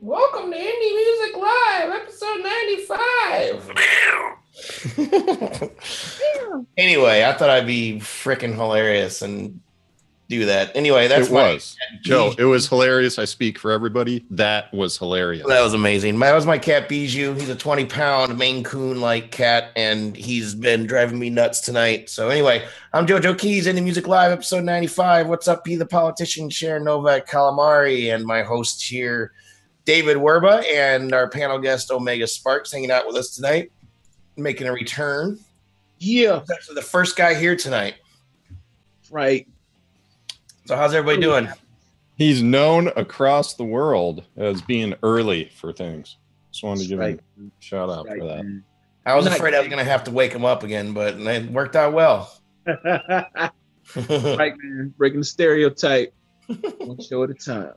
Welcome to Indie Music Live, episode 95. Anyway, I thought I'd be freaking hilarious and do that. Anyway, that's Joe, it was hilarious. I speak for everybody. That was hilarious. That was amazing. That was my cat Bijou. He's a 20-pound Maine Coon-like cat, and he's been driving me nuts tonight. So anyway, I'm JoeJoeKeys, Indie Music Live, episode 95. What's up, P the Politician, Sharon Novak Calamari, and my host here, David Werba, and our panel guest, Omega Sparx, hanging out with us tonight, making a return. Yeah. He's actually the first guy here tonight. Right. So how's everybody doing? He's known across the world as being early for things. Just wanted to give him a shout out for that. Man. I was afraid I was going to have to wake him up again, but it worked out well. Right, man. Breaking the stereotype. One show at a time.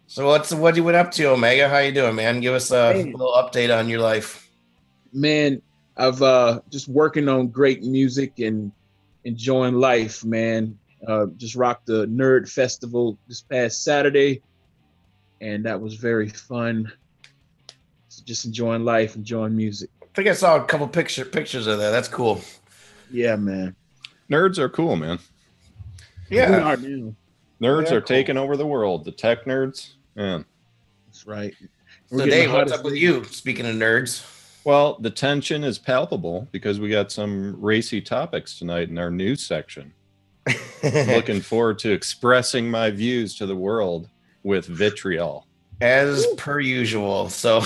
So what you went up to, Omega? How you doing, man? Give us a little update on your life. Man, I've just working on great music and enjoying life, man. Just rocked the Nerd Festival this past Saturday, and that was very fun. So just enjoying life, enjoying music. I think I saw a couple pictures of that. That's cool. Yeah, man. Nerds are cool, man. Yeah. Nerds are taking over the world. The tech nerds. Man. That's right. So Dave, what's up with you? Speaking of nerds. Well, the tension is palpable because we got some racy topics tonight in our news section. Looking forward to expressing my views to the world with vitriol. As per usual. So,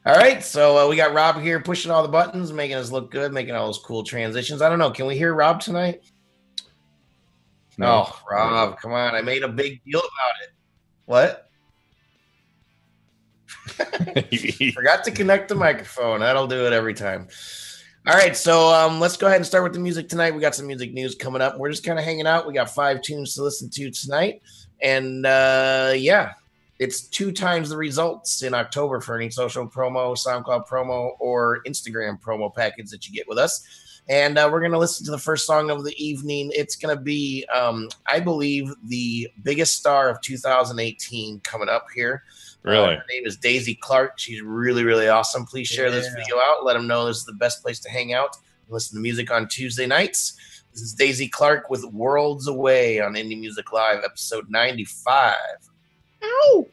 all right. So we got Rob here pushing all the buttons, making us look good, making all those cool transitions. I don't know. Can we hear Rob tonight? No, Rob, come on. I made a big deal about it. What? Forgot to connect the microphone. That'll do it every time. All right, so let's go ahead and start with the music tonight. We got some music news coming up. We're just kind of hanging out. We got 5 tunes to listen to tonight. And yeah, it's 2 times the results in October for any social promo, SoundCloud promo, or Instagram promo package that you get with us. And we're going to listen to the first song of the evening. It's going to be, I believe, the biggest star of 2018 coming up here. Really? Her name is Daisy Clark. She's really, really awesome. Please share this video out. Let them know this is the best place to hang out and listen to music on Tuesday nights. This is Daisy Clark with Worlds Away on Indie Music Live, episode 95. Ow!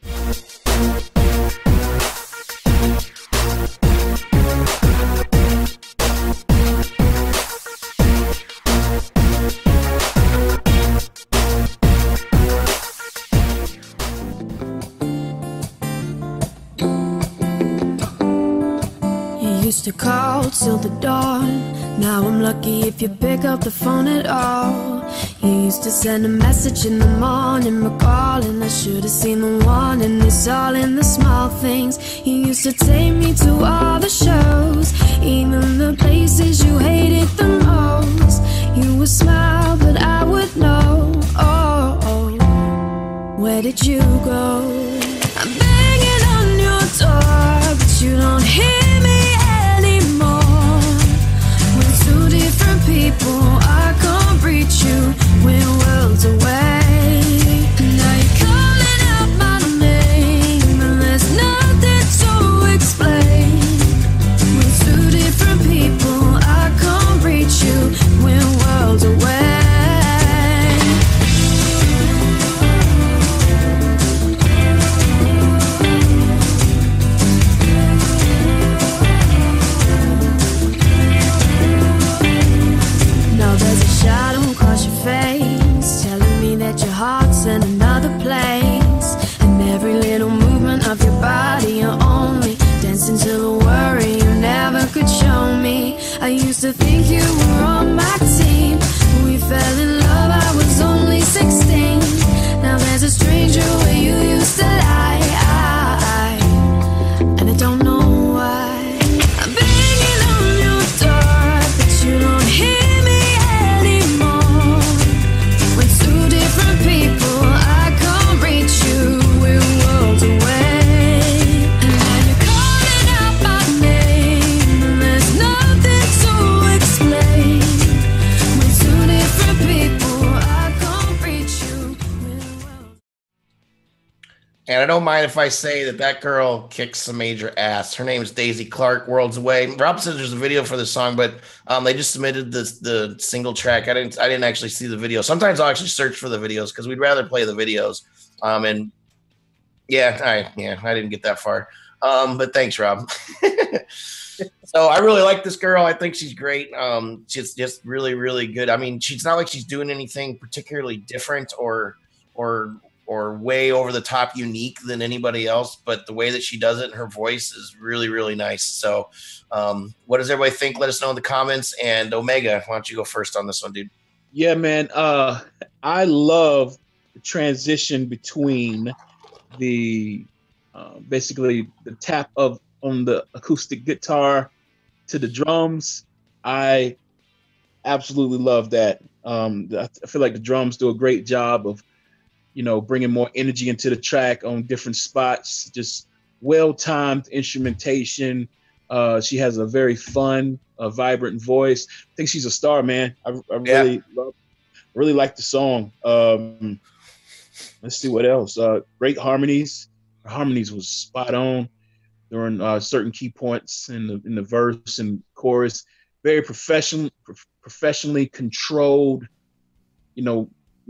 Used to call till the dawn. Now I'm lucky if you pick up the phone at all. You used to send a message in the morning recalling I should have seen the one, and it's all in the small things. You used to take me to all the shows, even the places you hated the most. You would smile but I would know. Where did you go? I'm banging on your door, but you don't hear me anymore. We're 2 different people, I can't reach you, we're worlds away. Now you're calling out my name, and there's nothing to explain. We're 2 different people, I can't reach you, we're worlds away. in another place. And every little movement of your body, you're only dancing to the worry you never could show me. I used to think you were on my team. We fell in love, I was only 16. Now there's a stranger where you used to lie, and I don't know why. I'm banging on your door, but you don't hear me anymore. We're two different people, I can't reach you, we're worlds away. And now you're calling out my name, and there's nothing to explain. We're two different people, I can't reach you, we're worlds. And I don't mind if I say that that girl kicks some major ass. Her name is Daisy Clark, Worlds Away. Rob says there's a video for the song, but they just submitted the single track. I didn't actually see the video. Sometimes I'll actually search for the videos because we'd rather play the videos. And yeah, I didn't get that far. But thanks, Rob. So I really like this girl. I think she's great. She's just really, really good. I mean, she's not like she's doing anything particularly different or way over the top unique than anybody else, but the way that she does it and her voice is really, really nice. So what does everybody think? Let us know in the comments. And Omega, why don't you go first on this one, dude? Yeah, man. I love the transition between the basically the tap on the acoustic guitar to the drums. I absolutely love that. I feel like the drums do a great job of, bringing more energy into the track on different spots. Just well-timed instrumentation. She has a very fun, vibrant voice. I think she's a star, man. I really like the song. Let's see what else. Great harmonies. Her harmonies was spot on during certain key points in the verse and chorus. Very professionally controlled.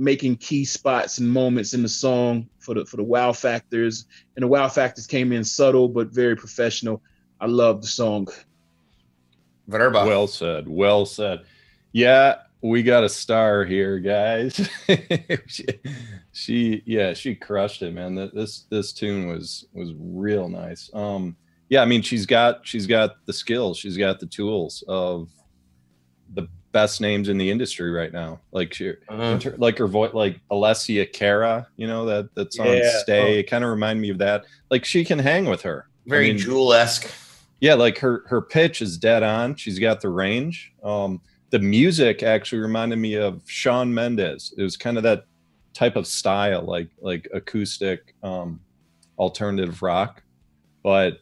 Making key spots and moments in the song for the wow factors, and the wow factors came in subtle but very professional. I love the song. Verba. Well said. Yeah, we got a star here, guys. she crushed it, man. This tune was real nice. Yeah, I mean, she's got the skills, she's got the tools of the best names in the industry right now. Like like her voice, like Alessia Cara, that's on Stay. It kind of reminded me of that. Like she can hang with her. Very JULiUS-esque. Yeah, like her pitch is dead on. She's got the range. The music actually reminded me of Shawn Mendes. It was kind of that type of style, like acoustic, alternative rock. But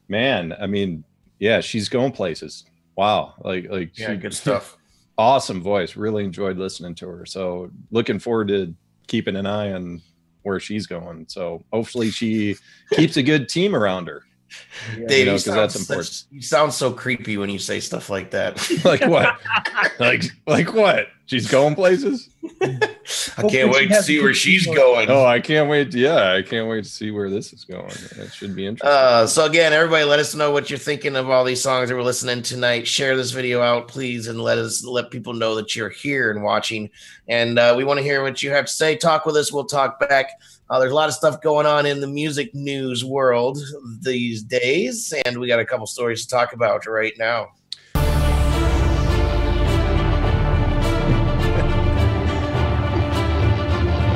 man, I mean, yeah, she's going places. Wow, like yeah, good stuff. Awesome voice. Really enjoyed listening to her. So looking forward to keeping an eye on where she's going. So hopefully she keeps a good team around her. Yeah. Dave, because that's important. You sound so creepy when you say stuff like that. Like what? like what? She's going places. I can't wait to see where she's going. Oh, I can't wait. Yeah, I can't wait to see where this is going. It should be interesting. So again, everybody, let us know what you're thinking of all these songs that we're listening tonight. Share this video out, please, and let people know that you're here and watching. And we want to hear what you have to say. Talk with us. We'll talk back. There's a lot of stuff going on in the music news world these days, and we got a couple stories to talk about right now.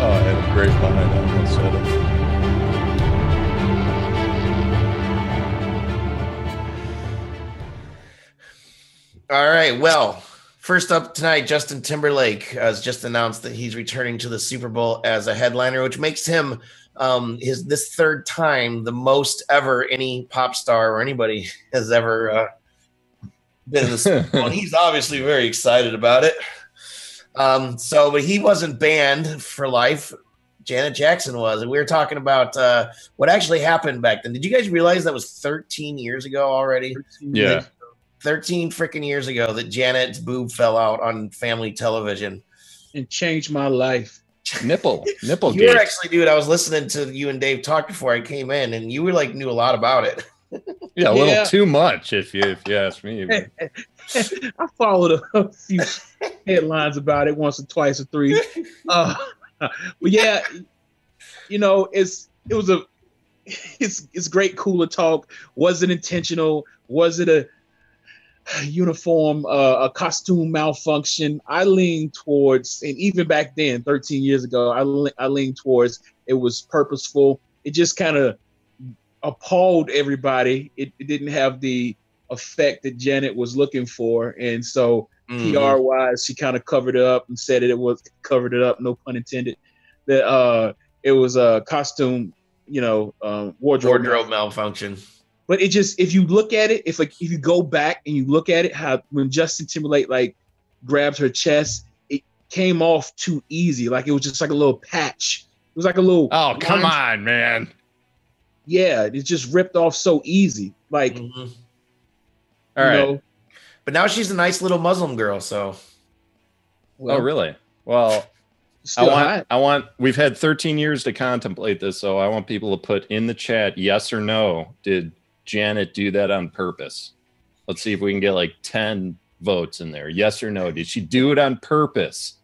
Oh, I had a great line. I almost said it. All right. Well, first up tonight, Justin Timberlake has just announced that he's returning to the Super Bowl as a headliner, which makes him this third time the most ever any pop star or anybody has ever been in the Super Bowl. And he's obviously very excited about it. But he wasn't banned for life. Janet Jackson was, and we were talking about what actually happened back then. Did you guys realize that was 13 years ago already? Yeah. 13 freaking years ago that Janet's boob fell out on family television. And changed my life. Nipple. You were actually, dude, I was listening to you and Dave talk before I came in, and you were like, knew a lot about it. Yeah, a little too much if you ask me. I followed a few headlines about it once or twice or three. But yeah, you know, it's great, cooler talk. Was it intentional? Was it a uniform, a costume malfunction? I lean towards, and even back then, 13 years ago, I lean towards it was purposeful. It just kind of appalled everybody. It didn't have the effect that Janet was looking for, and so PR wise, she kind of covered it up and said it was covered it up, no pun intended. That it was a costume, wardrobe malfunction. But it just, if you look at it, if you go back and you look at it, how when Justin Timberlake like grabs her chest, it came off too easy. Like it was just like a little patch. It was like a little. Oh, come on, man. Yeah, it just ripped off so easy. Like, all right. But now she's a nice little Muslim girl. So. Well, oh, really? Well, I want. We've had 13 years to contemplate this, so I want people to put in the chat yes or no. Did Janet do that on purpose? Let's see if we can get like 10 votes in there. Yes or no? Did she do it on purpose?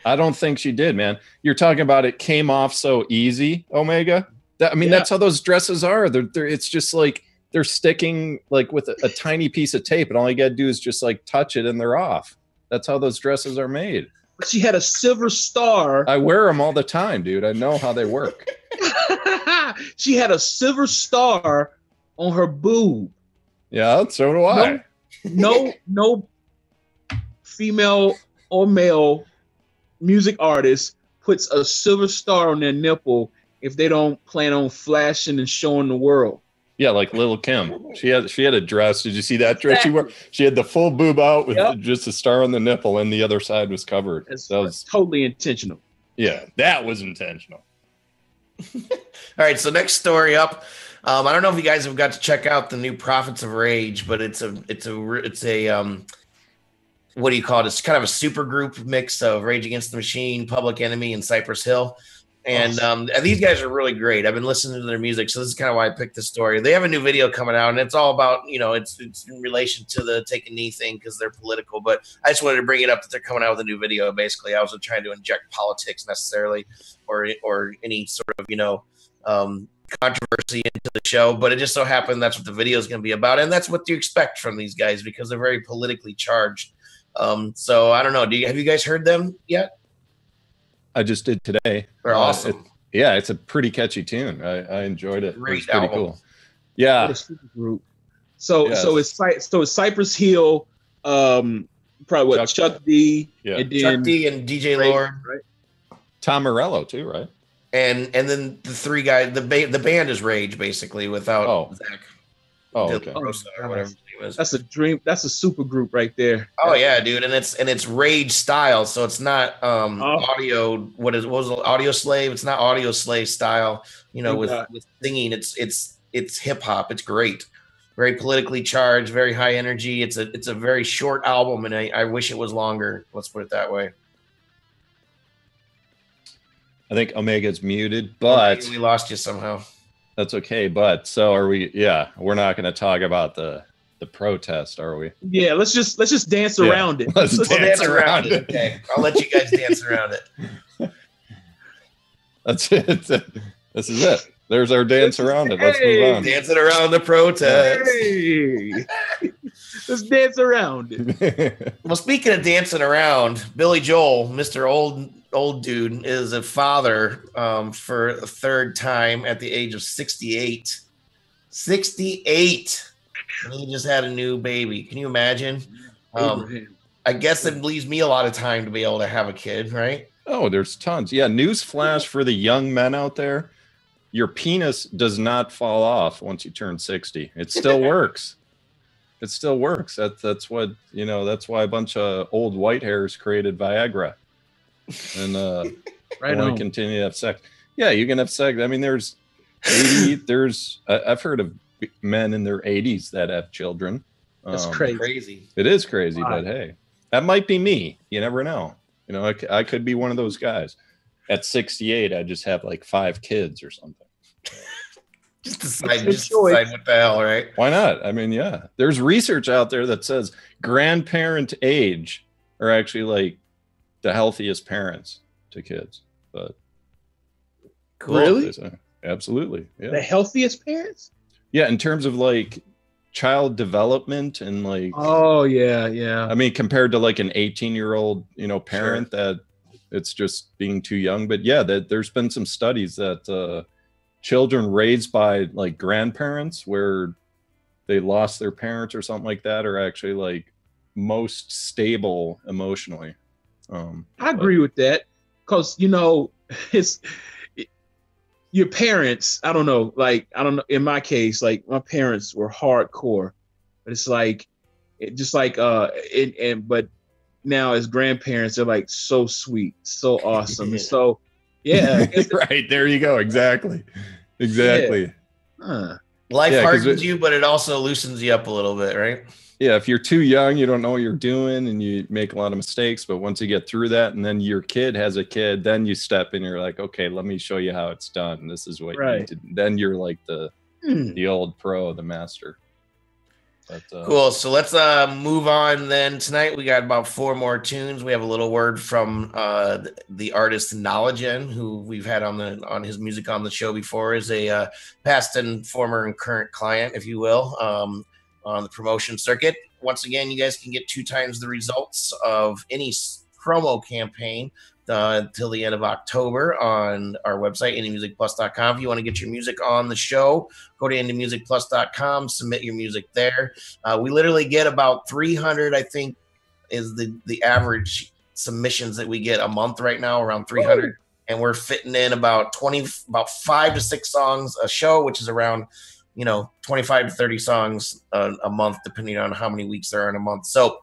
I don't think she did, man. You're talking about it came off so easy, Omega. That's how those dresses are. It's just like they're sticking like with a tiny piece of tape, and all you got to do is just like touch it, and they're off. That's how those dresses are made. But she had a silver star. I wear them all the time, dude. I know how they work. She had a silver star on her boob. Yeah, so do I. No female or male music artist puts a silver star on their nipple if they don't plan on flashing and showing the world. Yeah, like Lil' Kim. She had a dress. Did you see that dress she wore? She had the full boob out with just a star on the nipple, and the other side was covered. That was totally intentional. Yeah, that was intentional. All right, so next story up. I don't know if you guys have got to check out the new Prophets of Rage, but it's a what do you call it? It's kind of a super group mix of Rage Against the Machine, Public Enemy, and Cypress Hill. And these guys are really great. I've been listening to their music, so this is kind of why I picked this story. They have a new video coming out, and it's all about, it's in relation to the take a knee thing because they're political. But I just wanted to bring it up that they're coming out with a new video. Basically, I wasn't trying to inject politics necessarily, or any sort of controversy into the show. But it just so happened that's what the video is going to be about, and that's what you expect from these guys because they're very politically charged. So I don't know. Have you guys heard them yet? I just did today. They're awesome. It's a pretty catchy tune. I enjoyed it. Great pretty album. Cool. Yeah. What a super group. So it's Cypress Hill, probably Chuck D, and Chuck D and DJ Lord, right? Tom Morello too, right? And then the three guys. The band is Rage basically without Zach. Oh, okay. Or whatever his name is. That's a dream. That's a super group right there. Oh yeah, dude, and it's Rage style, so it's not audio. What was it, Audio Slave? It's not Audio Slave style. With singing, it's hip hop. It's great, very politically charged, very high energy. It's a very short album, and I wish it was longer. Let's put it that way. I think Omega's muted, but we lost you somehow. That's okay, but so are we? Yeah, we're not going to talk about the protest, are we? Yeah, let's just dance around it. Let's dance around it. Okay, I'll let you guys dance around it. That's it. This is it. There's our dance around it. Let's move on. Dancing around the protest. Hey. Let's dance around it. Well, speaking of dancing around, Billy Joel, Mr. Old Dude, is a father for a third time at the age of 68. 68. And he just had a new baby. Can you imagine? I guess it leaves me a lot of time to be able to have a kid, right? Oh, there's tons. Yeah, news flash for the young men out there. Your penis does not fall off once you turn 60. It still works. It still works. That's what, that's why a bunch of old white hairs created Viagra. And want to continue to have sex. Yeah, you can have sex. I mean, I've heard of men in their 80s that have children. That's crazy. It is crazy, but hey, that might be me. You never know. I could be one of those guys. At 68, I just have like 5 kids or something. Just decide what the hell, right? Why not? I mean, yeah. There's research out there that says grandparent age are actually like the healthiest parents to kids. But Cool. Really? Absolutely. Yeah. The healthiest parents? Yeah, in terms of like child development and like, oh yeah. I mean, compared to like an 18-year-old, parent that it's just being too young. But yeah, there's been some studies that children raised by like grandparents where they lost their parents or something like that are actually like most stable emotionally. I agree with that, because it's your parents. I don't know. In my case, like my parents were hardcore, but it's like, but now as grandparents, they're like so sweet, so awesome, and so yeah. Right, there you go. Exactly. Yeah. Huh. Life hardens you, but it also loosens you up a little bit, right? Yeah, if you're too young, you don't know what you're doing and you make a lot of mistakes. But once you get through that and then your kid has a kid, then you step in, you're like, okay, let me show you how it's done. This is what you need to do. Then you're like the old pro, the master. But, cool. So let's move on then. Tonight we got about 4 more tunes. We have a little word from the artist Knowlegin, who we've had on his music on the show before, is a past and former and current client, if you will, on the promotion circuit. Once again, you guys can get 2 times the results of any promo campaign till the end of October on our website, indiemusicplus.com. If you want to get your music on the show, go to indiemusicplus.com, submit your music there. We literally get about 300, I think, is the average submissions that we get a month right now, around 300. Ooh. And we're fitting in about 5 to 6 songs a show, which is around 25 to 30 songs a month, depending on how many weeks there are in a month. So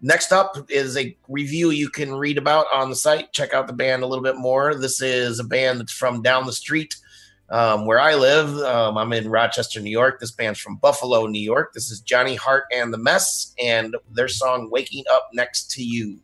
next up is a review you can read about on the site. Check out the band a little bit more. This is a band that's from down the street where I live. I'm in Rochester, New York. This band's from Buffalo, New York. This is Johnny Hart and the Mess, and their song Waking Up Next to You.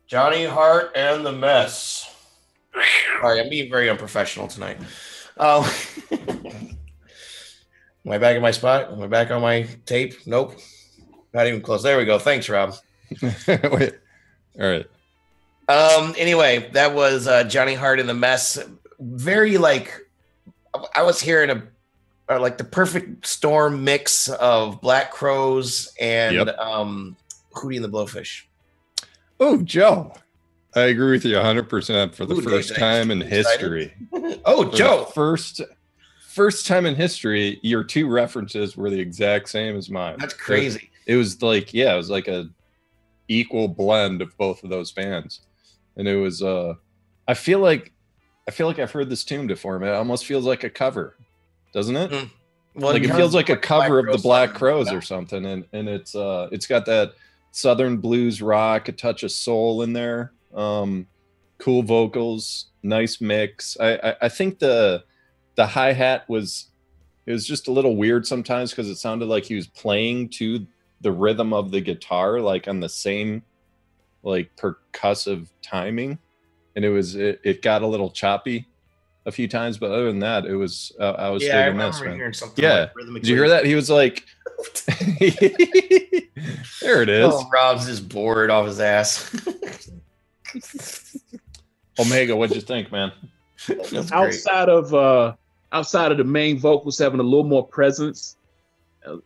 Johnny Hart and the Mess. Sorry, I'm being very unprofessional tonight. Am I back in my spot? Am I back on my tape? Nope. Not even close. There we go. Thanks, Rob. Wait. All right. Anyway, that was Johnny Hart and the Mess. Very I was hearing like the perfect storm mix of Black Crowes and Hootie and the Blowfish. Oh, Joe, I agree with you 100% for the first time in history. Oh, Joe. First time in history, your 2 references were the exact same as mine. That's crazy. It was like, it was like a equal blend of both of those bands, and it was I feel like I've heard this tune before, man. It almost feels like a cover, doesn't it? Well, Like it feels like a cover of the Black Crowes or something, and it's got that Southern blues rock, a touch of soul in there, cool vocals, nice mix. I think the hi-hat was just a little weird sometimes because it sounded like he was playing to the rhythm of the guitar, like on the same like percussive timing, and it got a little choppy a few times, but other than that, it was I was digging this, man. Hearing something like did you hear that? He was like there it is. Oh, Rob's just bored off his ass. Omega, what'd you think, man? Outside of the main vocals having a little more presence,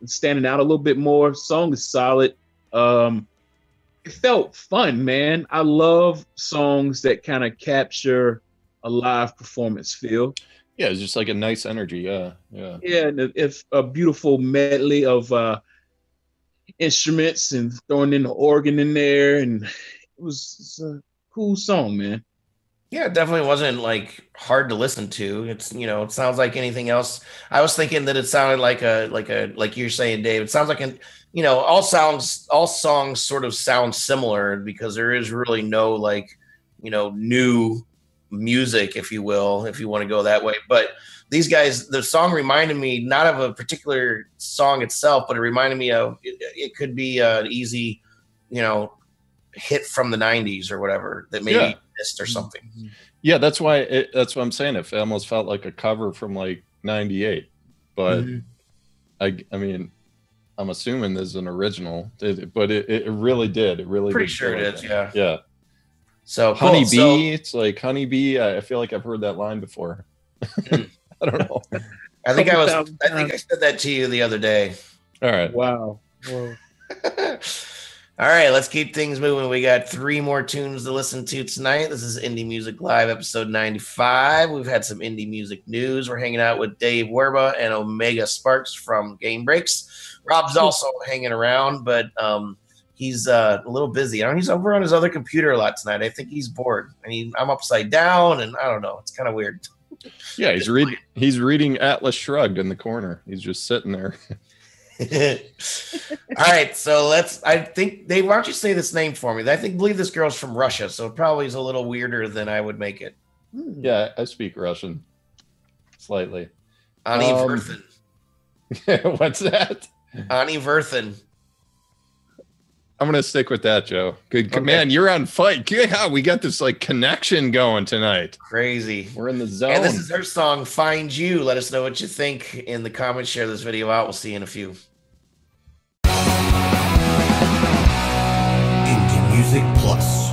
standing out a little bit more, song is solid. It felt fun, man. I love songs that kind of capture a live performance feel. Yeah, it's just like a nice energy. Yeah. And it's a beautiful medley of instruments and throwing in the organ in there, and it's a cool song, man. Yeah, it definitely wasn't like hard to listen to. It's, it sounds like anything else. I was thinking that it sounded like like you're saying, Dave. It sounds like all songs sort of sound similar because there is really no new music, if you will, if you want to go that way. But these guys, the song reminded me not of a particular song itself, but it reminded me of it could be an easy, hit from the 90s or whatever that maybe missed or something. Yeah, that's why that's what I'm saying. It almost felt like a cover from like 98. But I mean, I'm assuming there's an original, but it really did. It really pretty did sure it is. That. Yeah. So honeybee, it's like honeybee. I feel like I've heard that line before. I don't know. I think I said that to you the other day. All right. Wow. All right, let's keep things moving. We got 3 more tunes to listen to tonight. This is Indie Music Live, episode 95. We've had some indie music news. We're hanging out with Dave Werba and Omega Sparx from Game Breaks. Rob's also hanging around, but he's a little busy. He's over on his other computer a lot tonight. I think he's bored. I'm upside down, and I don't know. It's kind of weird. Yeah, he's reading Atlas Shrugged in the corner. He's just sitting there. All right, so I think, Dave, why don't you say this name for me? Believe this girl's from Russia, so it probably is a little weirder than I would make it. Yeah, I speak Russian slightly. Ani Verthen. What's that? Ani Verthen. I'm gonna stick with that, Joe. Good, okay. Man. You're on fight. Yeah, we got this like connection going tonight. Crazy. We're in the zone. And this is her song, "Find You." Let us know what you think in the comments. Share this video out. We'll see you in a few. Indie Music Plus.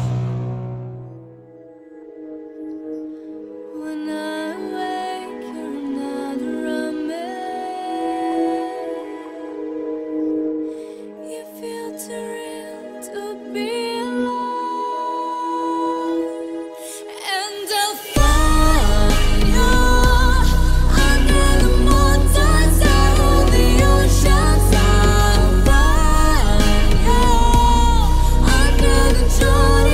Joy.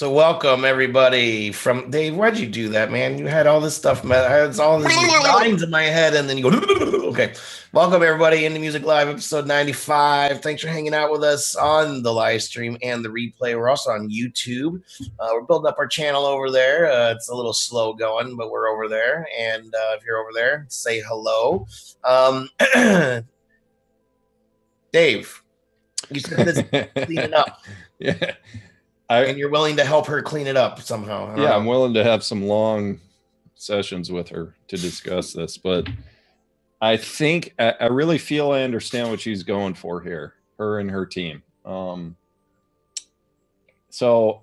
So welcome everybody from Dave. Why'd you do that, man? You had all this stuff, man. I had all these lines in my head, and then you go. Okay. Welcome everybody into Music Live, episode 95. Thanks for hanging out with us on the live stream and the replay. We're also on YouTube. We're building up our channel over there. It's a little slow going, but we're over there. And if you're over there, say hello. Dave, you said this cleaning up. Yeah. And you're willing to help her clean it up somehow. Yeah, I'm willing to have some long sessions with her to discuss this, but I think I really feel I understand what she's going for here, her and her team. So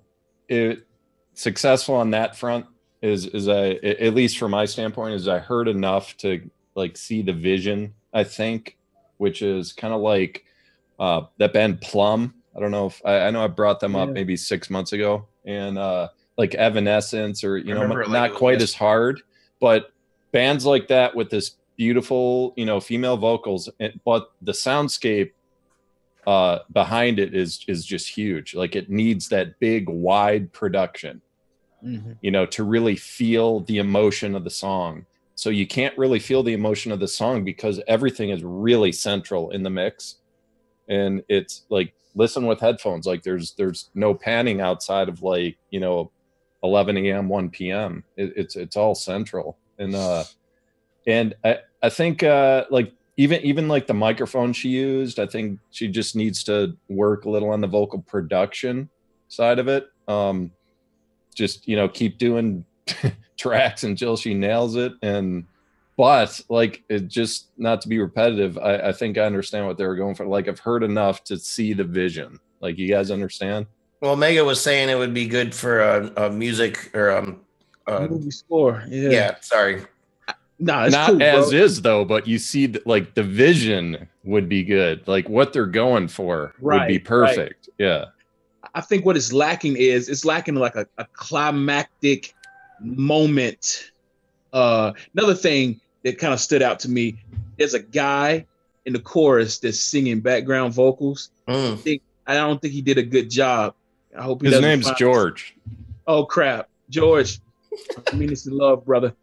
successful on that front is at least from my standpoint, is I heard enough to like see the vision, I think, which is kind of like that band Plum. I don't know if I know I brought them up maybe 6 months ago, and like Evanescence, or not quite as hard, but bands like that with this beautiful, female vocals, but the soundscape behind it is just huge. Like it needs that big wide production, to really feel the emotion of the song. So you can't really feel the emotion of the song because everything is really central in the mix, and it's like, listen with headphones. Like there's no panning outside of like 11 a.m. 1 p.m. It's all central, and I think like even like the microphone she used, I think she just needs to work a little on the vocal production side of it. Just keep doing tracks until she nails it. But like, it just, not to be repetitive, I think I understand what they were going for. Like I've heard enough to see the vision. Like, you guys understand? Well, Omega was saying it would be good for a music or movie score. Yeah, sorry. No, it's not cool, as bro. is though, but you see like the vision would be good. Like what they're going for would be perfect. Right. Yeah. I think what is lacking is it's lacking like a climactic moment. Another thing that kind of stood out to me, there's a guy in the chorus that's singing background vocals. I don't think he did a good job. I hope his name's George. Oh crap, George. I mean, it's the love, brother.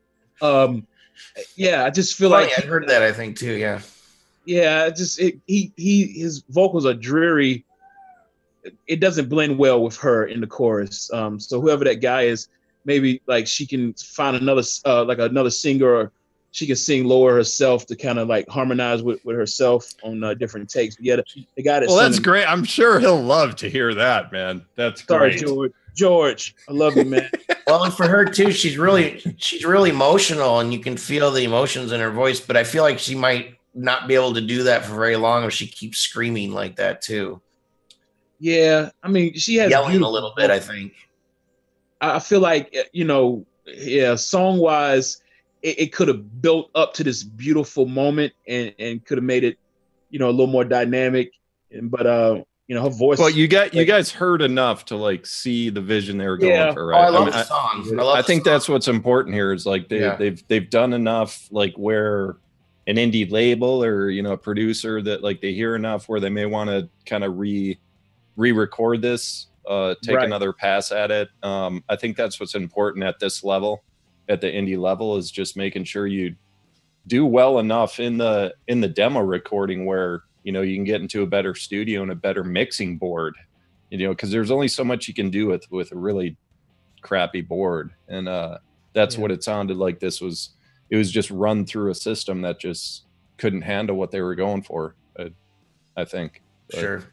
Yeah, I just feel like I heard that. I think too. Yeah. Yeah, his vocals are dreary. It doesn't blend well with her in the chorus. So whoever that guy is, maybe like she can find another another singer, or she can sing lower herself to kind of like harmonize with herself on different takes. But yeah, the guy that's that's great. I'm sure he'll love to hear that, man. That's great. George, I love you, man. Well, and for her too, she's really emotional, and you can feel the emotions in her voice. But I feel like she might not be able to do that for very long if she keeps screaming like that too. Yeah, I mean, she has yelling a little bit, I think. I feel like, song wise, it could have built up to this beautiful moment and could have made it, a little more dynamic. But her voice. Well, you guys heard enough to like see the vision they were going for, right? I love the song. I think that's what's important here is like they've done enough, like where an indie label or a producer that like they hear enough where they may want to kind of re-record this. Take another pass at it. I think that's what's important at this level, at the indie level, is just making sure you do well enough in the demo recording where you can get into a better studio and a better mixing board, because there's only so much you can do with a really crappy board, and that's what it sounded like. It was just run through a system that just couldn't handle what they were going for, I think. Sure.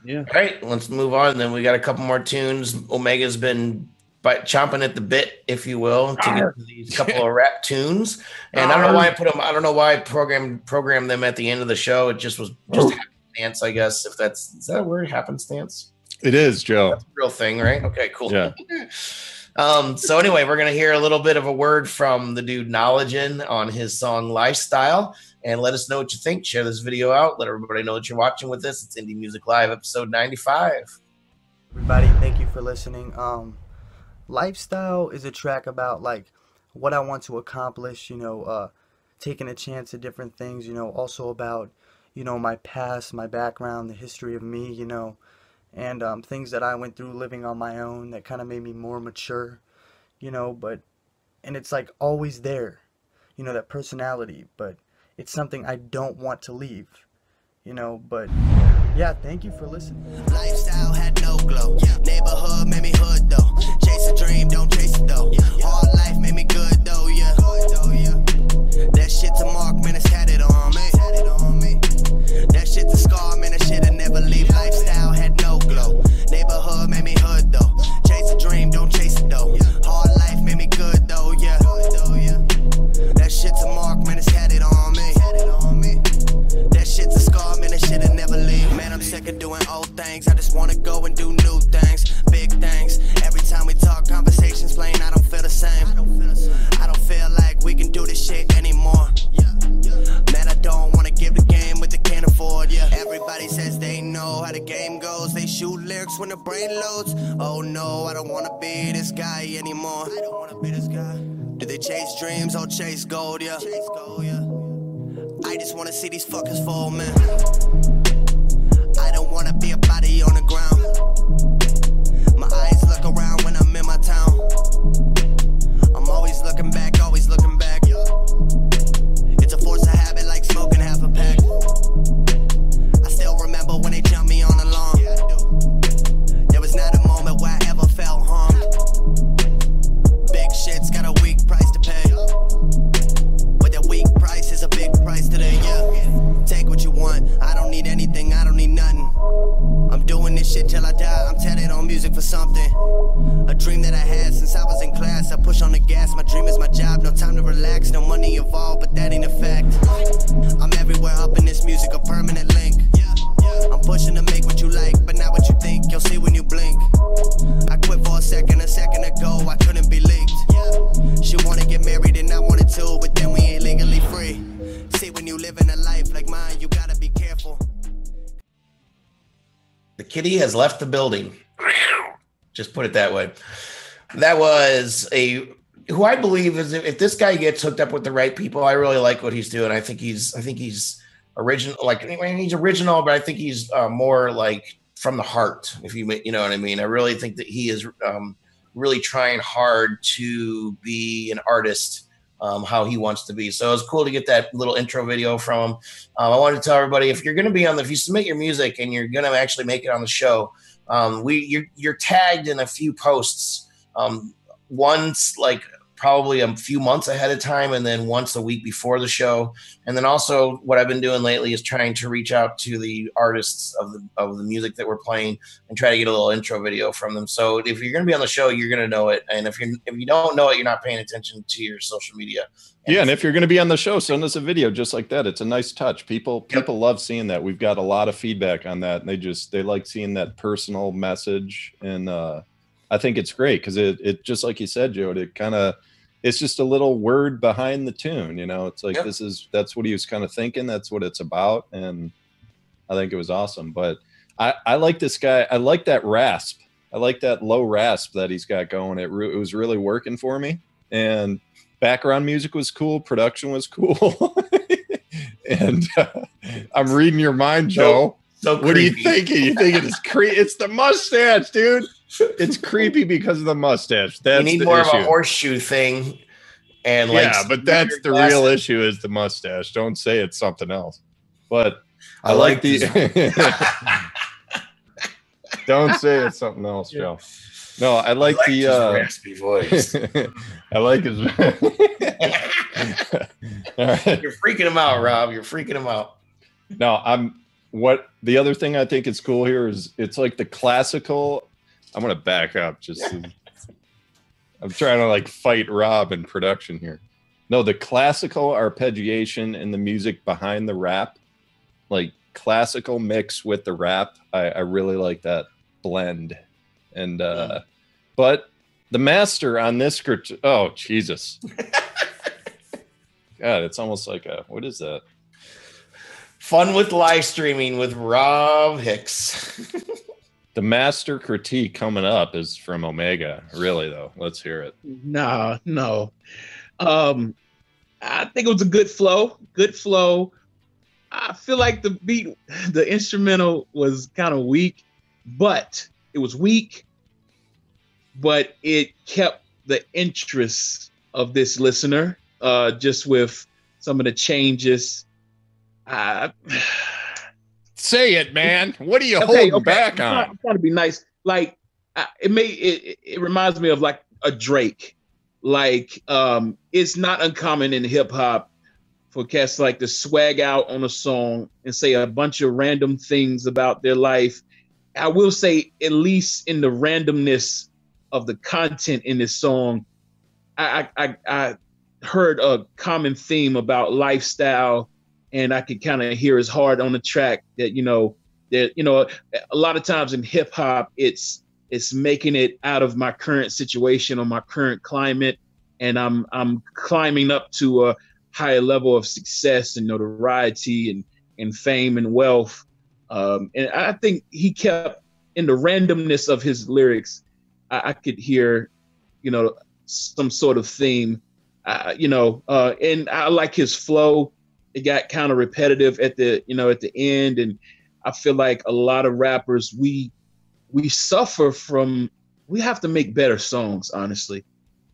Yeah. All right, let's move on. Then we got a couple more tunes. Omega's been chomping at the bit, if you will, to get to these couple of rap tunes. And I don't know why I put them. I don't know why I programmed them at the end of the show. It just was happenstance, I guess. Is that a word? Happenstance? It is, Joe. That's a real thing, right? Okay, cool. Yeah. So anyway, we're gonna hear a little bit of a word from the dude Knowlegin on his song Lifestyle. And let us know what you think. Share this video out. Let everybody know that you're watching with this. It's Indie Music Live, episode 95. Everybody, thank you for listening. Lifestyle is a track about like what I want to accomplish, taking a chance at different things, also about, my past, my background, the history of me, and things that I went through living on my own that kind of made me more mature, you know, and it's like always there, you know, that personality, but it's something I don't want to leave, you know, but yeah, thank you for listening. Lifestyle had no glow. Neighborhood made me hood though. Chase a dream, don't chase it though. Hard life made me good though, yeah. That shit's a mark, man, it's tatted on me. That shit's a scar, man, that shit'll never leave. Lifestyle had no glow. Neighborhood made me hood though. Chase a dream, don't chase it though. Hard life made me good though, yeah. That shit's a mark, man, it's tatted on me. That shit's a scar, man, that shit'll never leave. Man, I'm sick of doing old things. I just wanna go and do new things, big things. Every time we talk, conversations plain, I don't feel the same. I don't feel like we can do this shit anymore. Man, I don't wanna give the game what they can't afford, yeah. Everybody says they know how the game goes. They shoot lyrics when the brain loads. Oh no, I don't wanna be this guy anymore. I don't wanna be this guy. Do they chase dreams or chase gold, yeah? I just wanna see these fuckers fall, man. I don't wanna be a body on the ground. My eyes look around when I'm in my town. I'm always looking back, always looking back. It's a force of habit like smoking half a pack. I still remember when they jumped me on the lawn. There was not a moment where I ever felt harmed. Big shit's got a weak price to pay. But that weak price is a big price today, yeah. Take what you want, I don't need anything, I don't need nothing. I'm doing this shit till I die, I'm tatted on music for something. A dream that I had since I was in class, I push on the gas, my dream is my job, no time to relax, no money involved, but that ain't a fact. I'm everywhere up in this music, a permanent link. I'm pushing to make what you like, but not what you think, you'll see when you blink. I quit for a second ago, I couldn't be leaked. She wanna get married and I wanted to, but then we ain't legally free. See, when you live in a life like mine, you gotta be careful. The kitty has left the building. Just put it that way. That was who I believe is, if this guy gets hooked up with the right people, I really like what he's doing. I think he's original. Like, he's original, but I think he's more like from the heart. If you know what I mean. I really think that he is really trying hard to be an artist. How he wants to be. So it was cool to get that little intro video from him. I wanted to tell everybody, if you're going to be if you submit your music and you're going to actually make it on the show, you're tagged in a few posts. Once like probably a few months ahead of time, and then once a week before the show. And then also what I've been doing lately is trying to reach out to the artists of the music that we're playing and try to get a little intro video from them. So if you're going to be on the show, you're going to know it. And if you don't know it, you're not paying attention to your social media. And if you're going to be on the show, send us a video just like that. It's a nice touch. People love seeing that. We've got a lot of feedback on that, and they like seeing that personal message. And I think it's great because it just like you said, Joe, it's just a little word behind the tune, you know. It's like that's what he was kind of thinking. That's what it's about, and I think it was awesome. But I like this guy. I like that rasp. I like that low rasp that he's got going. It was really working for me, and background music was cool. Production was cool, and I'm reading your mind, Joe. So what are you thinking? You thinking it's creepy? It's the mustache, dude. It's creepy because of the mustache. That's you need more issue. Of a horseshoe thing, and like but that's the real issue is the mustache. Don't say it's something else. But I like the. Don't say it's something else, Joe. No, I like the his raspy voice. I like his. All right. You're freaking him out, Rob. You're freaking him out. No, the other thing I think is cool here is it's like the classical. I'm going to back up. I'm trying to like fight Rob in production here. No, the classical arpeggiation and the music behind the rap, like classical mix with the rap. I really like that blend. And, but the master on this, oh, Jesus. God, it's almost like what is that? Fun with live streaming with Rob Hicks. The master critique coming up is from Omega. Really, though. Let's hear it. No. I think it was a good flow. Good flow. I feel like the beat, the instrumental was kind of weak, but it was weak, but it kept the interest of this listener, just with some of the changes. Say it, man. What are you holding back on? I'm trying to be nice. Like it reminds me of like a Drake. Like it's not uncommon in hip hop for cats like to swag out on a song and say a bunch of random things about their life. I will say, at least in the randomness of the content in this song, I heard a common theme about lifestyle, and I could kind of hear his heart on the track that, a lot of times in hip hop, it's making it out of my current situation or my current climate. And I'm climbing up to a higher level of success and notoriety and fame and wealth. And I think he kept, in the randomness of his lyrics, I could hear, some sort of theme, and I like his flow. It got kind of repetitive at the end. And I feel like a lot of rappers, we suffer from, we have to make better songs, honestly,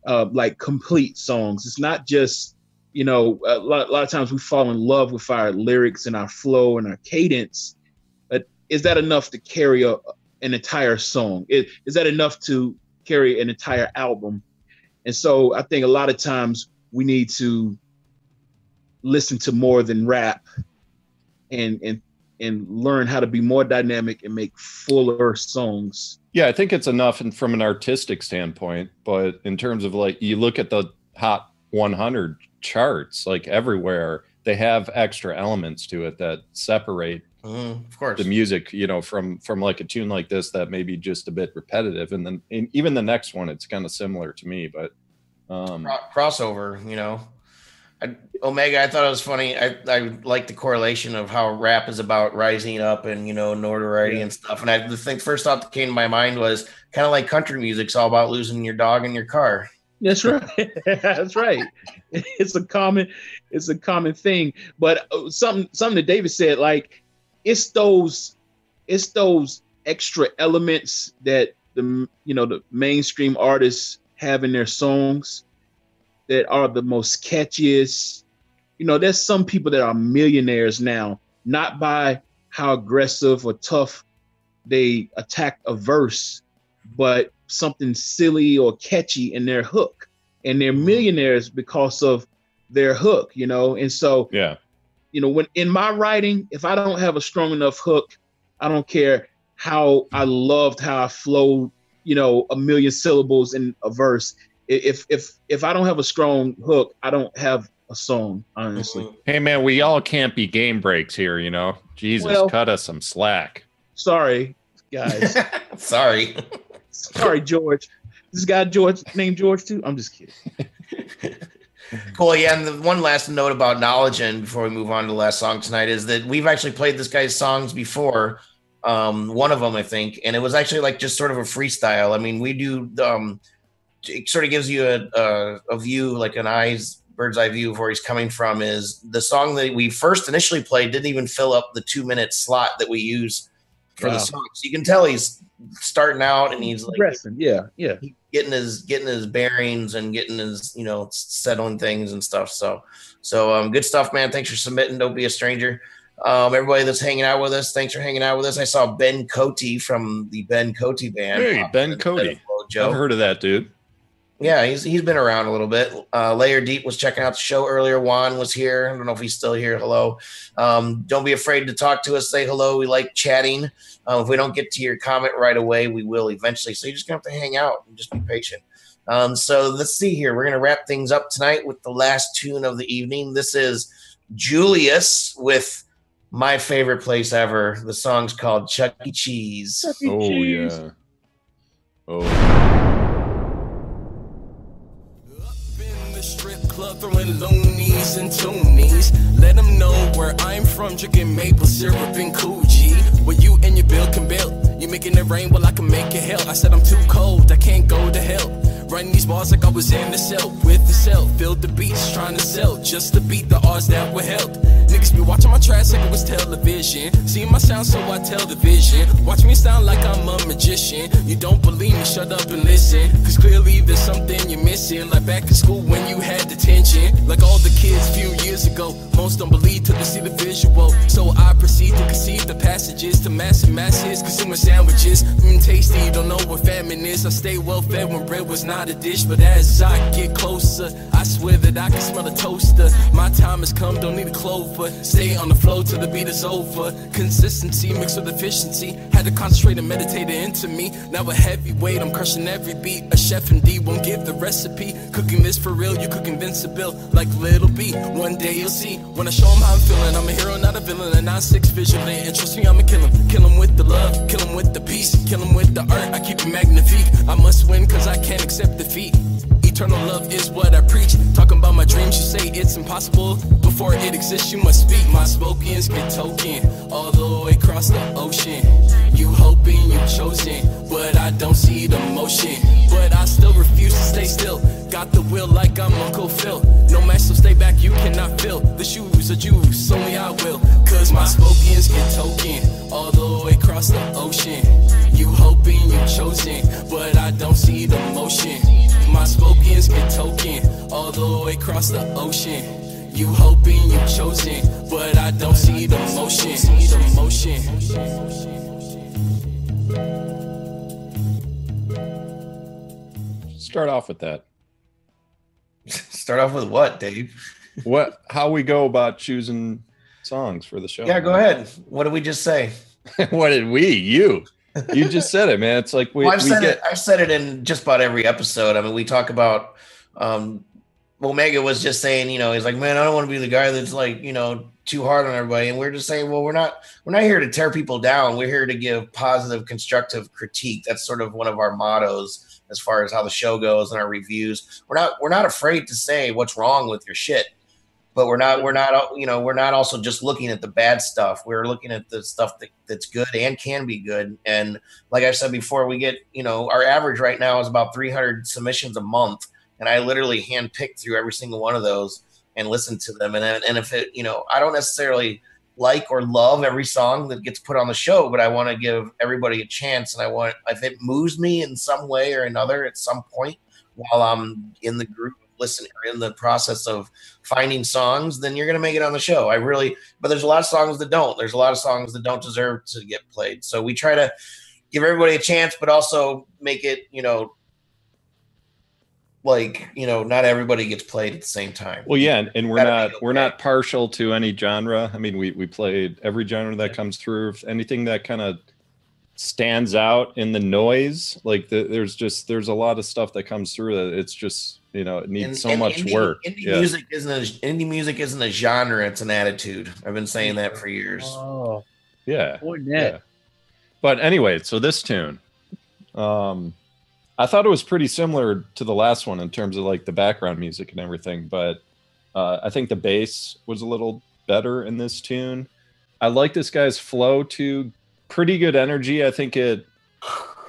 like complete songs. It's not just, a lot of times we fall in love with our lyrics and our flow and our cadence, but is that enough to carry an entire song? Is that enough to carry an entire album? And so I think a lot of times we need to listen to more than rap and learn how to be more dynamic and make fuller songs. Yeah, I think it's enough from an artistic standpoint, but in terms of like, you look at the Hot 100 charts, like everywhere, they have extra elements to it that separate of course, the music, from like a tune like this that may be just a bit repetitive. And then even the next one, it's kind of similar to me, but crossover, Omega, I thought it was funny. I like the correlation of how rap is about rising up and, notoriety and stuff. And the first thought that came to my mind was kind of like country music's all about losing your dog in your car. That's right. That's right. It's a common thing. But something that David said, like, it's those extra elements that the mainstream artists have in their songs that are the most catchiest. There's some people that are millionaires now, not by how aggressive or tough they attack a verse, but something silly or catchy in their hook. And they're millionaires because of their hook, And so, yeah, when in my writing, if I don't have a strong enough hook, I don't care how I loved how I flowed, a million syllables in a verse. If I don't have a strong hook, I don't have a song, honestly. Hey man, we all can't be game breaks here, Jesus, cut us some slack. Sorry, guys. Sorry, George. This guy George named George too. I'm just kidding. Cool. Yeah, and the one last note about Knowlegin before we move on to the last song tonight is that we've actually played this guy's songs before. One of them, I think, and it was actually like just sort of a freestyle. I mean, we do. It sort of gives you a view, like bird's eye view of where he's coming from. Is the song that we first initially played didn't even fill up the 2-minute slot that we use for the song. So you can tell he's starting out and he's like progressing. Yeah. Getting his bearings and getting his, settling things and stuff. So good stuff, man. Thanks for submitting. Don't be a stranger. Everybody that's hanging out with us, thanks for hanging out with us. I saw Ben Cote from the Ben Cote band. Hey, Ben Cote. I've heard of that dude. Yeah, he's been around a little bit. Layer Deep was checking out the show earlier. Juan was here. I don't know if he's still here. Hello. Don't be afraid to talk to us. Say hello. We like chatting. If we don't get to your comment right away, we will eventually. So you're just going to have to hang out and just be patient. So let's see here. We're going to wrap things up tonight with the last tune of the evening. This is JULiUS with my favorite place ever. The song's called Chuck E. Cheese. Chuck E. Cheese. Yeah. Oh. Club throwing loonies and toonies. Let them know where I'm from, drinking maple syrup and Coogee. Where you and your bill can build. You making it rain, well I can make it hell. I said I'm too cold, I can't go to hell. Writing these bars like I was in the cell with the cell. Filled the beats trying to sell just to beat the odds that were held. Niggas Niggas be watching my tracks like it was television. See my sound, so I tell the vision. Watch me sound like I'm a magician. You don't believe me, shut up and listen. Cause clearly there's something you're missing. Like back in school when you had detention. Like all the kids few years ago. Most don't believe till they see the visual. So I proceed to conceive the passages to massive masses. Consuming sandwiches, tasty, you don't know what famine is. I stay well fed when bread was not a dish. But as I get closer, I swear that I can smell a toaster. My time has come, don't need a clover. Stay on the flow till the beat is over. Consistency mixed with efficiency. Had to concentrate and meditate it into me. Now a heavyweight, I'm crushing every beat. A chef indeed won't give the recipe. Cooking this for real, you could convince a bill like Little B. One day you'll see. When I show him how I'm feeling, I'm a hero, not a villain. A 9-6 vigilant, and trust me, I'ma kill him. Kill him with the love, kill him with the peace. Kill him with the art, I keep it magnifique. I must win cause I can't accept defeat. Eternal love is what I preach. Talking about my dreams, you say it's impossible. Before it exists, you must speak. My spokens get token all the way across the ocean. You hoping you chosen, but I don't see the motion. But I still refuse to stay still. Got the will like I'm Uncle Phil. No match, so stay back, you cannot fill the shoes of juice, only I will. Cause my spokens get token all the way across the ocean. You hoping you chosen, but I don't see the motion. My spokens get token all the way across the ocean. You hoping you chosen, but I don't see the motion. The motion. Start off with that. Start off with what, Dave? How we go about choosing songs for the show? Yeah, go ahead. What did we just say? What did we? You just said it, man. It's like I've said it in just about every episode. I mean, we talk about Omega was just saying, you know, he's like, man, I don't want to be the guy that's like, you know, too hard on everybody. And we're just saying, well, we're not here to tear people down. We're here to give positive, constructive critique. That's sort of one of our mottos as far as how the show goes and our reviews. We're not afraid to say what's wrong with your shit. But we're not also just looking at the bad stuff. We're looking at the stuff that's good and can be good. And like I said before, we get, you know, our average right now is about 300 submissions a month. And I literally handpick through every single one of those and listen to them. And if it, you know, I don't necessarily like or love every song that gets put on the show, but I want to give everybody a chance. And if it moves me in some way or another at some point while I'm in the group, listening or in the process of finding songs, then you're going to make it on the show. But there's a lot of songs that don't. There's a lot of songs that don't deserve to get played. So we try to give everybody a chance, but also make it, you know, like, you know, not everybody gets played at the same time. Well, yeah, and we're not partial to any genre. I mean, we played every genre that comes through. Anything that kind of stands out in the noise, like there's a lot of stuff that comes through that it's just, you know, it needs so much work. Indie music isn't a genre, it's an attitude. I've been saying that for years. Oh, yeah. Yeah. But anyway, so this tune, I thought it was pretty similar to the last one in terms of like the background music and everything, but I think the bass was a little better in this tune. I like this guy's flow too. Pretty good energy. I think it,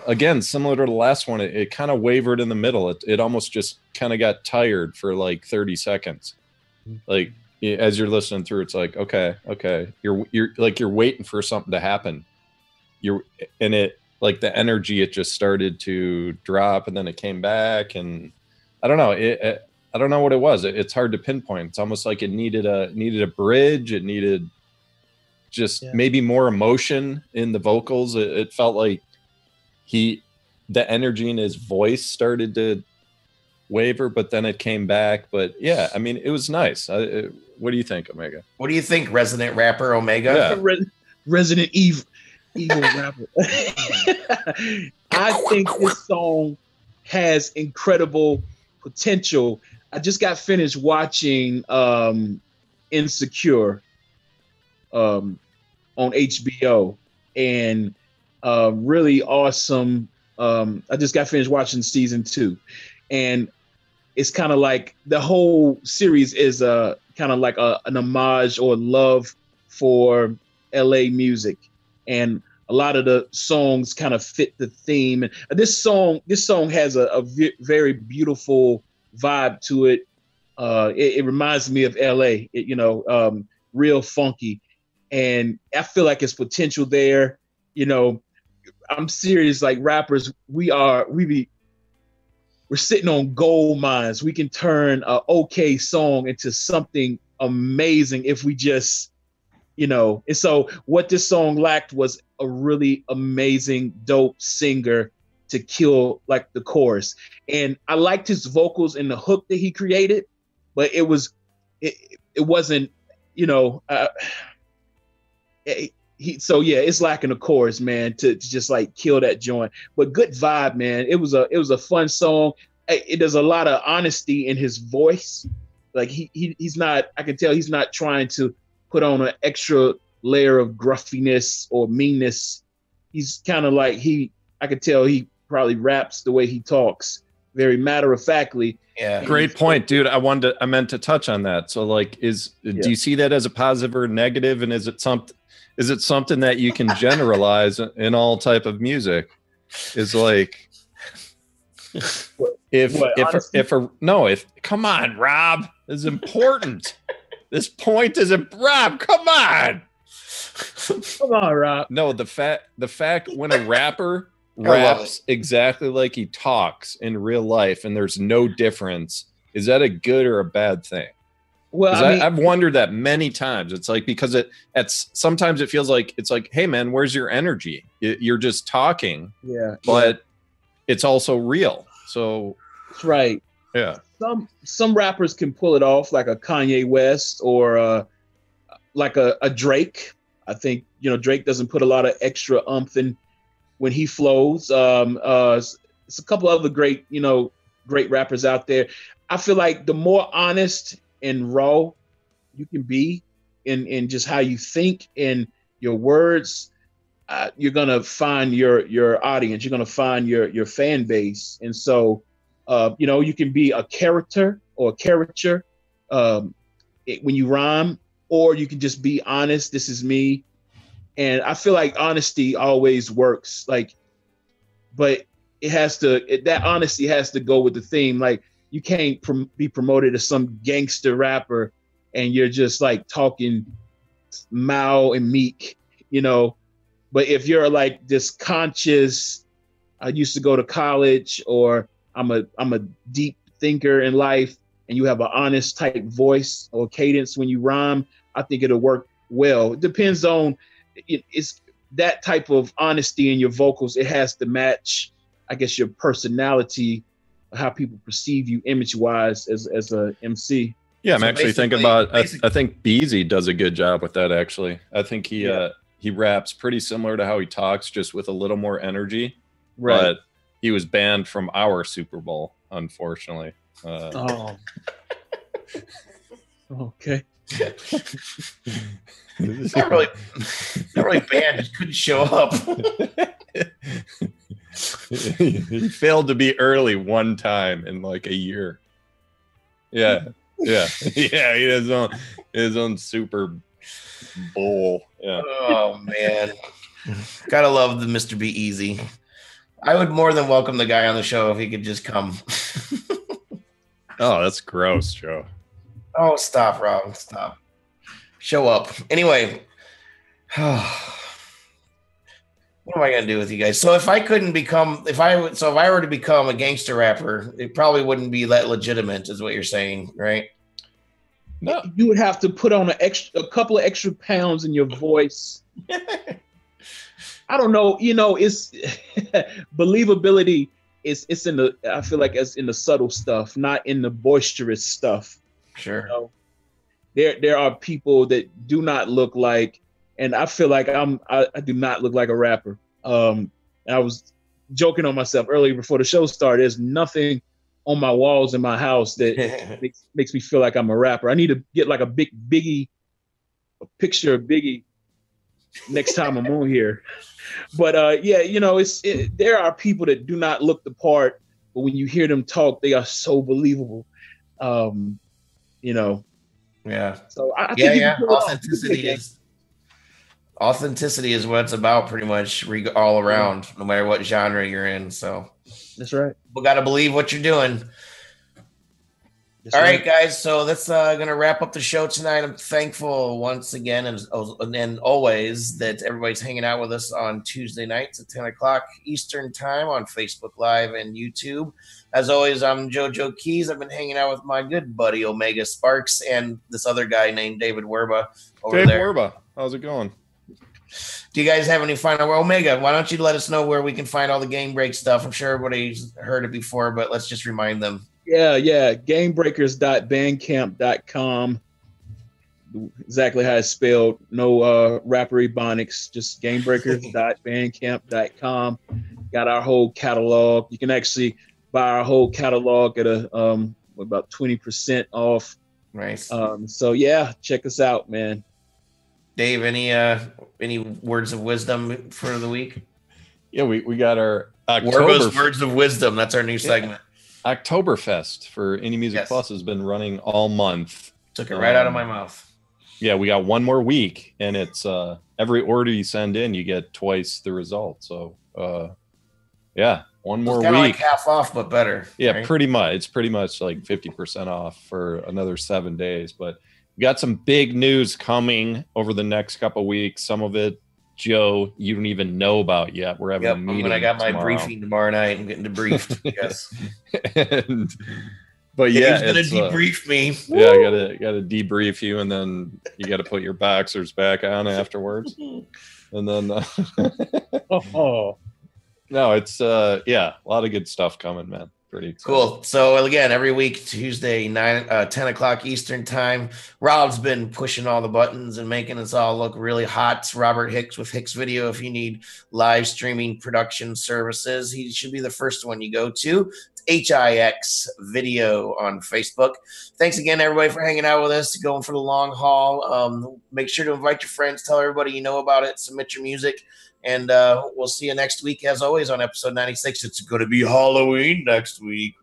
again, similar to the last one, it kind of wavered in the middle. It almost just kind of got tired for like 30 seconds. Like as you're listening through, it's like, okay. You're like, you're waiting for something to happen. And it, like the energy, it just started to drop and then it came back. And I don't know. I don't know what it was. It's hard to pinpoint. It's almost like it needed a bridge. It needed just maybe more emotion in the vocals. It felt like the energy in his voice started to waver, but then it came back. But yeah, I mean, it was nice. What do you think, Omega? What do you think, resident rapper Omega? Yeah. Resident evil rapper. I think this song has incredible potential. I just got finished watching Insecure on HBO, and really awesome. I just got finished watching season 2, and it's kind of like the whole series is kind of like an homage or love for LA music, and a lot of the songs kind of fit the theme. And this song has a very beautiful vibe to it. It reminds me of LA. real funky. And I feel like it's potential there. You know, I'm serious, like rappers, we're sitting on gold mines. We can turn an okay song into something amazing if we just, you know. And so what this song lacked was a really amazing, dope singer to kill like the chorus. And I liked his vocals and the hook that he created, but it wasn't, you know, so yeah, it's lacking a chorus, man, to just like kill that joint. But good vibe, man. It was a fun song. There's a lot of honesty in his voice. Like he's not, I can tell he's not trying to put on an extra layer of gruffiness or meanness. He's kind of like, I could tell he probably raps the way he talks, very matter of factly. Yeah. Great point, dude. I meant to touch on that. So like, do you see that as a positive or negative? And is it something that you can generalize in all type of music? Is like, come on, Rob, this is important. This point is Rob, come on. Come on, Rob. No, the fact when a rapper raps exactly like he talks in real life and there's no difference, is that a good or a bad thing? Well, I've wondered that many times. It's like, because sometimes it feels like it's like, hey man, where's your energy? You're just talking. Yeah. But it's also real. So that's right. Yeah. Some rappers can pull it off, like a Kanye West or like a Drake. I think, you know, Drake doesn't put a lot of extra umph in when he flows. It's a couple other great rappers out there. I feel like the more honest and raw you can be in just how you think and your words, you're gonna find your audience. You're gonna find your fan base. And so, you know, you can be a character or a caricature when you rhyme, or you can just be honest. This is me. And I feel like honesty always works. Like, but that honesty has to go with the theme. Like, you can't be promoted as some gangster rapper and you're just like talking Mao and meek, you know. But if you're like this conscious, I used to go to college, or I'm a deep thinker in life, and you have an honest type voice or cadence when you rhyme, I think it'll work well. It depends on, it's that type of honesty in your vocals. It has to match, I guess, your personality, how people perceive you image-wise as a MC. Yeah, I'm actually thinking about. I think Beezy does a good job with that. Actually, I think he raps pretty similar to how he talks, just with a little more energy. Right. But he was banned from our Super Bowl, unfortunately. Okay. not really banned. Just couldn't show up. He failed to be early one time in like a year. Yeah. He has his own Super Bowl. Yeah. Oh man, gotta love the Mr. B Easy. I would more than welcome the guy on the show if he could just come. Oh, that's gross, Joe. Oh, stop, Rob. Stop. Show up. Anyway. What am I gonna do with you guys? So if I were to become a gangster rapper, it probably wouldn't be that legitimate, is what you're saying, right? No, you would have to put on a couple of extra pounds in your voice. I don't know. You know, it's believability. It's in the. I feel like it's in the subtle stuff, not in the boisterous stuff. Sure. You know? There are people that do not look like. And I feel like I do not look like a rapper. And I was joking on myself earlier before the show started. There's nothing on my walls in my house that makes me feel like I'm a rapper. I need to get like a picture of Biggie next time I'm on here. But yeah, you know, there are people that do not look the part, but when you hear them talk, they are so believable. You know. Yeah. So I think authenticity is what it's about, pretty much all around, no matter what genre you're in. So that's right. People got to believe what you're doing. All right, guys. So that's going to wrap up the show tonight. I'm thankful once again and always that everybody's hanging out with us on Tuesday nights at 10 o'clock Eastern time on Facebook Live and YouTube. As always, I'm JoeJoeKeys. I've been hanging out with my good buddy Omega Sparx and this other guy named David Werba over there. Werba, how's it going? Do you guys have any final word? Omega, why don't you let us know where we can find all the Game Break stuff? I'm sure everybody's heard it before, but let's just remind them. Yeah. Gamebreakers.bandcamp.com. Exactly how it's spelled. No rapper ebonics, just gamebreakers.bandcamp.com. Got our whole catalog. You can actually buy our whole catalog at a about 20% off. Nice. So yeah, check us out, man. Dave, any words of wisdom for the week? Yeah, we got our Werba's Words of Wisdom. That's our new segment. Oktoberfest for Indie Music Plus has been running all month. Took it right out of my mouth. Yeah, we got one more week, and it's every order you send in, you get twice the result. So, yeah, one more week. Like half off, but better. Yeah, right? pretty much. It's pretty much like 50% off for another 7 days. But we got some big news coming over the next couple of weeks. Some of it, Joe, you don't even know about yet. We're having a meeting. I got my briefing tomorrow night. I'm getting debriefed. Yes. But yeah, he's gonna debrief me. Yeah, I gotta debrief you, and then you gotta put your boxers back on afterwards. And then no, it's a lot of good stuff coming, man. Pretty exciting. Cool. So again, every week, Tuesday, 10 o'clock Eastern time, Rob's been pushing all the buttons and making us all look really hot. It's Robert Hicks with Hixvideo. If you need live streaming production services, he should be the first one you go to. HIX Video on Facebook. Thanks again, everybody, for hanging out with us, going for the long haul. Make sure to invite your friends, tell everybody you know about it, submit your music, and we'll see you next week, as always, on episode 96. It's going to be Halloween next week.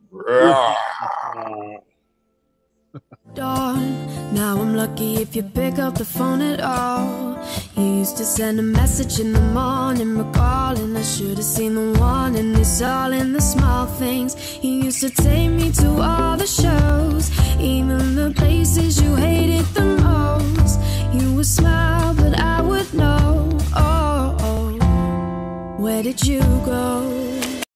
Dawn. Now I'm lucky if you pick up the phone at all. You used to send a message in the morning recalling I should have seen the one, and it's all in the small things. You used to take me to all the shows, even the places you hated the most. You would smile, but I would know. Where did you go?